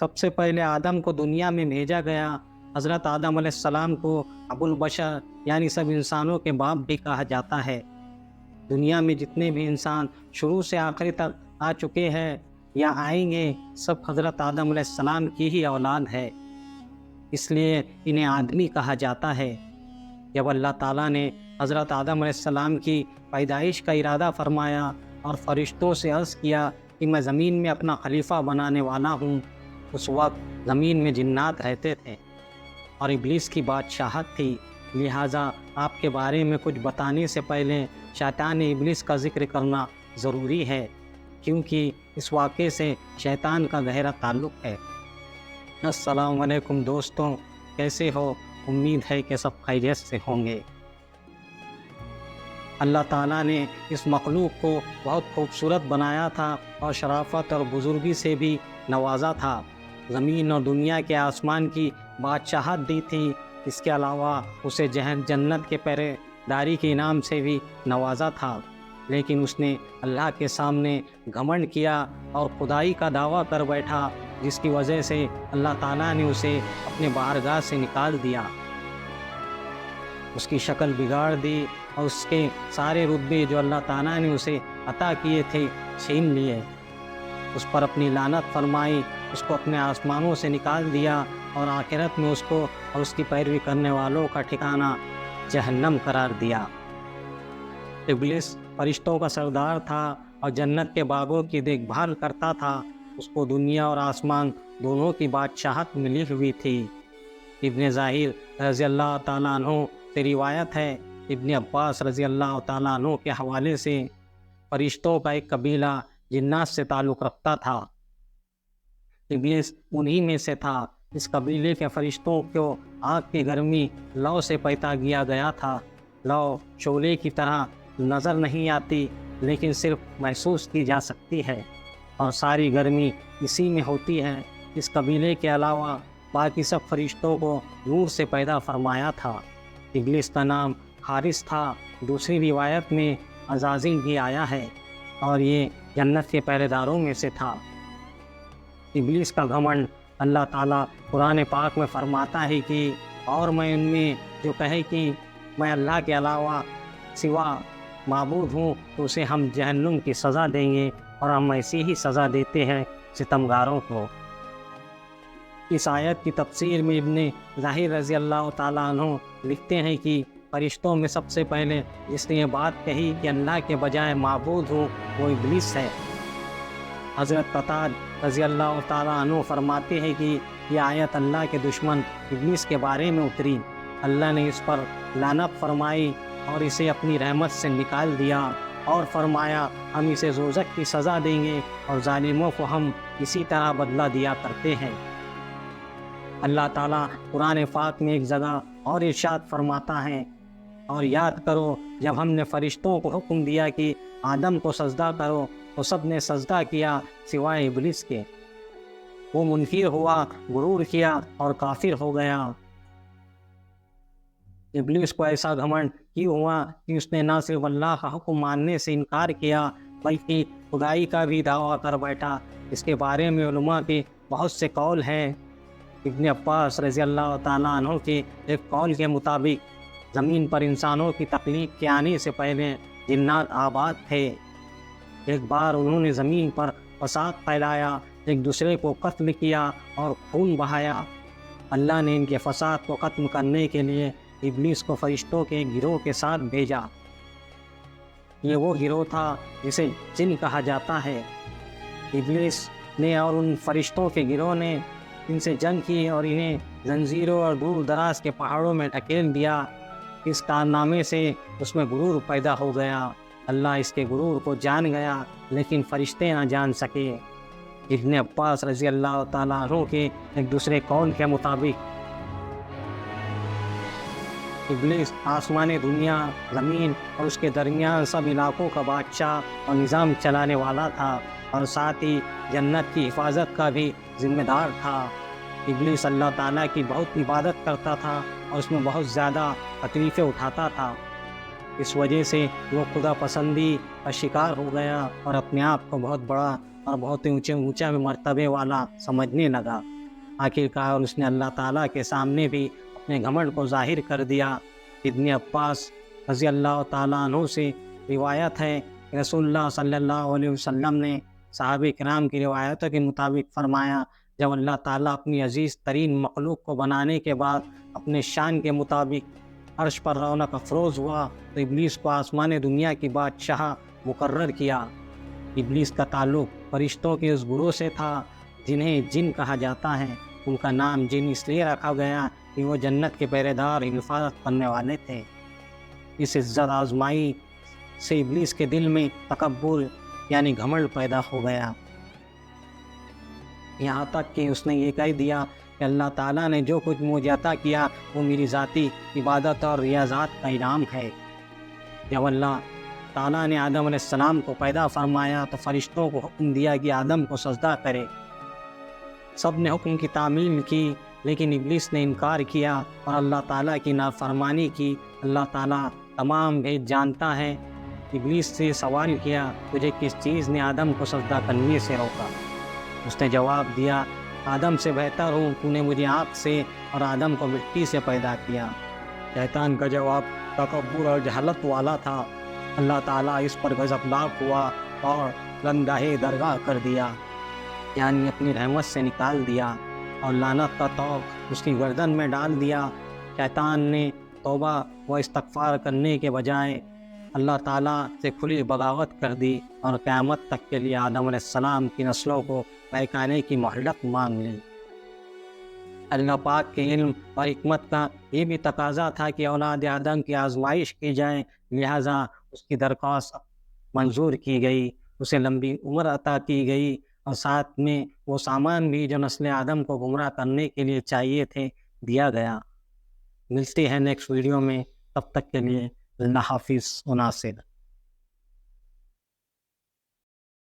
سب سے پہلے آدم کو دنیا میں بھیجا گیا۔ حضرت آدم علیہ السلام کو ابو البشر یعنی سب انسانوں کے باپ بھی کہا جاتا ہے۔ دنیا میں جتنے بھی انسان شروع سے آخری تک آ چکے ہیں یا آئیں گے، سب حضرت آدم علیہ السلام کی ہی اولاد ہے، اس لیے انہیں آدمی کہا جاتا ہے۔ جب اللہ تعالیٰ نے حضرت آدم علیہ السلام کی پیدائش کا ارادہ فرمایا اور فرشتوں سے عرض کیا کہ میں زمین میں اپنا خلیفہ بنانے والا ہوں، اس وقت زمین میں جنات رہتے تھے اور ابلیس کی بادشاہت تھی، لہٰذا آپ کے بارے میں کچھ بتانے سے پہلے شیطان ابلیس کا ذکر کرنا ضروری ہے، کیونکہ اس واقعے سے شیطان کا گہرا تعلق ہے۔ السلام علیکم دوستوں، کیسے ہو؟ امید ہے کہ سب خیریت سے ہوں گے۔ اللہ تعالیٰ نے اس مخلوق کو بہت خوبصورت بنایا تھا اور شرافت اور بزرگی سے بھی نوازا تھا۔ زمین اور دنیا کے آسمان کی بادشاہت دی تھی، اس کے علاوہ اسے جنت کے پہرے داری کے انعام سے بھی نوازا تھا، لیکن اس نے اللہ کے سامنے گھمنڈ کیا اور خدائی کا دعویٰ کر بیٹھا، جس کی وجہ سے اللہ تعالیٰ نے اسے اپنے بارگاہ سے نکال دیا، اس کی شکل بگاڑ دی اور اس کے سارے رتبے جو اللہ تعالیٰ نے اسے عطا کیے تھے چھین لیے، اس پر اپنی لعنت فرمائی، اس کو اپنے آسمانوں سے نکال دیا اور آخرت میں اس کو اور اس کی پیروی کرنے والوں کا ٹھکانہ جہنم قرار دیا۔ ابلیس فرشتوں کا سردار تھا اور جنت کے باغوں کی دیکھ بھال کرتا تھا، اس کو دنیا اور آسمان دونوں کی بادشاہت ملی ہوئی تھی۔ ابن ظاہر رضی اللہ تعالیٰ عنہ سے روایت ہے، ابن عباس رضی اللہ تعالیٰ عنہ کے حوالے سے، فرشتوں کا ایک قبیلہ جنات سے تعلق رکھتا تھا، ابلیس انہی میں سے تھا۔ اس قبیلے کے فرشتوں کو آگ کی گرمی لو سے پیدا کیا گیا تھا۔ لو شعلے کی طرح نظر نہیں آتی، لیکن صرف محسوس کی جا سکتی ہے، اور ساری گرمی اسی میں ہوتی ہے۔ اس قبیلے کے علاوہ باقی سب فرشتوں کو نور سے پیدا فرمایا تھا۔ ابلیس کا نام حارث تھا۔ دوسری روایت میں عزازیل بھی آیا ہے اور یہ جنت کے پہرے داروں میں سے تھا۔ ابلیس کا گھمنڈ، اللہ تعالیٰ قرآن پاک میں فرماتا ہے کہ اور میں ان میں جو کہے کہ میں اللہ کے علاوہ سوا معبود ہوں تو اسے ہم جہنم کی سزا دیں گے، اور ہم ایسی ہی سزا دیتے ہیں ستمگاروں کو۔ اس آیت کی تفسیر میں ابن ظاہر رضی اللہ تعالیٰ عنہ لکھتے ہیں کہ فرشتوں میں سب سے پہلے جس نے یہ بات کہی کہ اللہ کے بجائے معبود ہوں، وہ ابلیس ہے۔ حضرت قتادہ رضی اللہ تعالیٰ عنہ فرماتے ہیں کہ یہ آیت اللہ کے دشمن ابلیس کے بارے میں اتری، اللہ نے اس پر لعنت فرمائی اور اسے اپنی رحمت سے نکال دیا، اور فرمایا ہم اسے دوزخ کی سزا دیں گے اور ظالموں کو ہم اسی طرح بدلہ دیا کرتے ہیں۔ اللہ تعالیٰ قرآن پاک میں ایک جگہ اور ارشاد فرماتا ہے، اور یاد کرو جب ہم نے فرشتوں کو حکم دیا کہ آدم کو سجدہ کرو تو سب نے سجدہ کیا سوائے ابلیس کے، وہ منکر ہوا، غرور کیا اور کافر ہو گیا۔ ابلیس کو ایسا گھمنڈ کیوں ہوا کہ اس نے نہ صرف اللہ کا حکم ماننے سے انکار کیا بلکہ خدائی کا بھی دعویٰ کر بیٹھا۔ اس کے بارے میں علماء کے بہت سے قول ہیں۔ ابن عباس رضی اللہ تعالیٰ عنہ کے ایک قول کے مطابق زمین پر انسانوں کی تخلیق کے آنے سے پہلے جنات آباد تھے۔ ایک بار انہوں نے زمین پر فساد پھیلایا، ایک دوسرے کو قتل کیا اور خون بہایا۔ اللہ نے ان کے فساد کو ختم کرنے کے لیے ابلیس کو فرشتوں کے گروہ کے ساتھ بھیجا۔ یہ وہ گروہ تھا جسے جن کہا جاتا ہے۔ ابلیس نے اور ان فرشتوں کے گروہ نے ان سے جنگ کی اور انہیں زنجیروں اور دور دراز کے پہاڑوں میں ڈھکیل دیا۔ اس کارنامے سے اس میں غرور پیدا ہو گیا۔ اللہ اس کے غرور کو جان گیا، لیکن فرشتے نہ جان سکے۔ ابن عباس رضی اللہ تعالیٰ عنہ کے ایک دوسرے قول کے مطابق ابلیس آسمان دنیا، زمین اور اس کے درمیان سب علاقوں کا بادشاہ اور نظام چلانے والا تھا، اور ساتھ ہی جنت کی حفاظت کا بھی ذمہ دار تھا۔ ابلیس اللہ تعالیٰ کی بہت عبادت کرتا تھا اور اس میں بہت زیادہ تکلیفیں اٹھاتا تھا۔ اس وجہ سے وہ خدا پسندی کا شکار ہو گیا اور اپنے آپ کو بہت بڑا اور بہت اونچا مرتبے والا سمجھنے لگا۔ آخرکار اس نے اللہ تعالیٰ کے سامنے بھی اپنے گھمنڈ کو ظاہر کر دیا۔ ابن عباس رضی اللہ تعالیٰ عنہ سے روایت ہے کہ رسول اللہ صلی اللہ علیہ وسلم نے صحابہ کرام کی روایتوں کے مطابق فرمایا، جب اللہ تعالیٰ اپنی عزیز ترین مخلوق کو بنانے کے بعد اپنے شان کے مطابق عرش پر رونق افروز ہوا تو ابلیس کو آسمان دنیا کی بادشاہ مقرر کیا۔ ابلیس کا تعلق فرشتوں کے اس گروہ سے تھا جنہیں جن کہا جاتا ہے۔ ان کا نام جن اس لیے رکھا گیا کہ وہ جنت کے پہرے دار حفاظت کرنے والے تھے۔ اس عزت آزمائی سے ابلیس کے دل میں تکبر یعنی گھمنڈ پیدا ہو گیا، یہاں تک کہ اس نے یہ کہہ دیا کہ اللہ تعالیٰ نے جو کچھ مجھے عطا کیا وہ میری ذاتی عبادت اور ریاضات کا انعام ہے۔ جب اللہ تعالیٰ نے آدم علیہ السلام کو پیدا فرمایا تو فرشتوں کو حکم دیا کہ آدم کو سجدہ کرے۔ سب نے حکم کی تعمیل کی، لیکن ابلیس نے انکار کیا اور اللہ تعالیٰ کی نافرمانی کی۔ اللہ تعالیٰ تمام بھید جانتا ہے۔ ابلیس سے سوال کیا، تجھے کس چیز نے آدم کو سجدہ کرنے سے روکا؟ اس نے جواب دیا، آدم سے بہتر ہوں، تو نے مجھے آگ سے اور آدم کو مٹی سے پیدا کیا۔ شیطان کا جواب تکبر اور جہالت والا تھا۔ اللہ تعالیٰ اس پر غضبناک ہوا اور رندہ درگاہ کر دیا، یعنی اپنی رحمت سے نکال دیا، اور لعنت کا طوق اس کی گردن میں ڈال دیا۔ شیطان نے توبہ و استغفار کرنے کے بجائے اللہ تعالیٰ سے کھلی بغاوت کر دی اور قیامت تک کے لیے آدم علیہ السلام کی نسلوں کو بہکانے کی مہلت مانگ لی۔ اللہ پاک کے علم اور حکمت کا یہ بھی تقاضا تھا کہ اولاد آدم کی آزمائش کی جائے، لہٰذا اس کی درخواست منظور کی گئی، اسے لمبی عمر عطا کی گئی، اور ساتھ میں وہ سامان بھی جو نسل آدم کو گمراہ کرنے کے لیے چاہیے تھے دیا گیا۔ ملتے ہیں نیکسٹ ویڈیو میں، تب تک کے لیے اللہ حافظ و ناصر۔